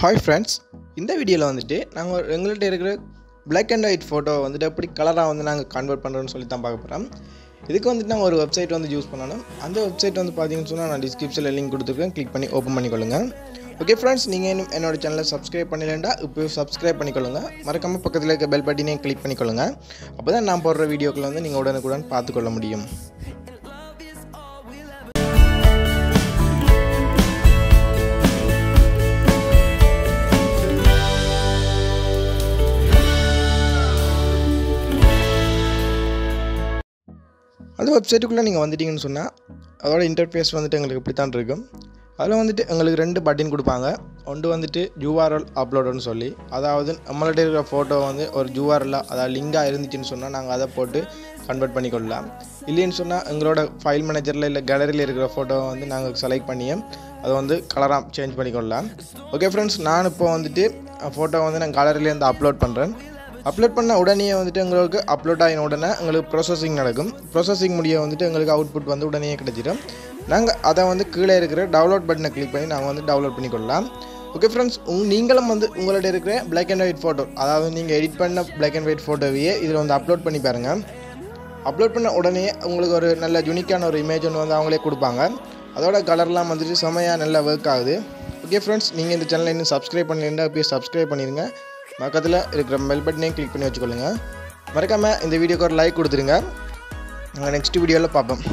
Hi friends, இந்த வீடியோல வந்துட்டு நாங்க எங்கள்ட்ட இருக்கிற black and white photo வந்துட்டு எப்படி கலரா வந்து நாங்க கன்வர்ட் பண்றோம்னு சொல்லி தான் பார்க்க போறோம். இதுக்கு வந்துட்டு நான் ஒரு வெப்சைட் வந்து யூஸ் பண்ணனும். அந்த வெப்சைட் வந்து பாத்தீங்கன்னா சொன்னா நான் டிஸ்கிரிப்ஷன்ல லிங்க் கொடுத்திருக்கேன். கிளிக் பண்ணி ஓபன் பண்ணிக்கொள்ளுங்க. ஓகே फ्रेंड्स, நீங்க இன்னும் என்னோட சேனலை சப்ஸ்கிரைப் பண்ணலனா இப்போ சப்ஸ்கிரைப் பண்ணிக்கொள்ளுங்க. மறக்காம பக்கத்துல இருக்க பெல் பட்டனையும் கிளிக் பண்ணிக்கொள்ளுங்க. அப்பதான் நான் போடுற வீடியோக்களை வந்து நீங்க உடனுக்குடன் பார்த்துக்கொள்ள முடியும். அந்த வெப்சைட்டுக்குள்ளே நீங்கள் வந்துட்டீங்கன்னு சொன்னால் அதோட இன்டர்ஃபேஸ் வந்துட்டு எங்களுக்கு இப்படி தான் இருக்கும். அதில் வந்துட்டு எங்களுக்கு 2 பட்டன் கொடுப்பாங்க. ஒன்று வந்துட்டு URL அப்லோடுன்னு சொல்லி, அதாவது நம்மள்ட்ட இருக்கிற ஃபோட்டோ வந்து ஒரு URL அதாவது லிங்காக இருந்துச்சுன்னு சொன்னால் நாங்கள் அதை போட்டு கன்வெர்ட் பண்ணிக்கொள்ளலாம். இல்லைன்னு சொன்னால் எங்களோட ஃபைல் மேனேஜரில் இல்லை கேலரியில் இருக்கிற ஃபோட்டோவை வந்து நாங்கள் செலக்ட் பண்ணி அதை வந்து கலராக சேஞ்ச் பண்ணிக்கொள்ளலாம். ஓகே ஃப்ரெண்ட்ஸ், நான் இப்போ வந்துட்டு ஃபோட்டோ வந்து நான் கேலரியிலேருந்து அப்லோட் பண்ணுறேன். அப்லோட் பண்ண உடனே வந்துட்டு எங்களுக்கு அப்லோட் ஆகின உடனே எங்களுக்கு ப்ராசஸிங் நடக்கும். ப்ராசஸிங் முடிய வந்துட்டு எங்களுக்கு அவுட்புட் வந்து உடனே கிடைச்சிடும். நாங்கள் அதை வந்து கீழே இருக்கிற டவுன்லோட் பட்டனை கிளிக் பண்ணி நாங்கள் வந்து டவுன்லோட் பண்ணிக்கொள்ளலாம். ஓகே ஃப்ரெண்ட்ஸ், நீங்களும் வந்து உங்களோட இருக்கிற பிளாக் அண்ட் ஒயிட் ஃபோட்டோ, அதாவது நீங்கள் எடிட் பண்ண பிளாக் அண்ட் ஒயிட் ஃபோட்டோவையே இதில் வந்து அப்லோட் பண்ணி பாருங்கள். அப்லோட் பண்ண உடனே உங்களுக்கு ஒரு நல்ல யூனிக்கான ஒரு இமேஜ் ஒன்று வந்து அவங்களே கொடுப்பாங்க. அதோட கலர்லாம் வந்துட்டு செமையாக நல்லா ஒர்க் ஆகுது. ஓகே ஃப்ரெண்ட்ஸ், நீங்கள் இந்த சேனலை இன்னும் சப்ஸ்கிரைப் பண்ணியிருந்தா போய் சப்ஸ்கிரைப் பண்ணிடுங்க. பக்கத்தில் இருக்கிற பெல் பட்டனையும் கிளிக் பண்ணி வச்சுக்கொள்ளுங்க. மறக்காமல் இந்த வீடியோக்கு ஒரு லைக் கொடுத்துருங்க. நாங்கள் நெக்ஸ்ட் வீடியோவில் பார்ப்போம்.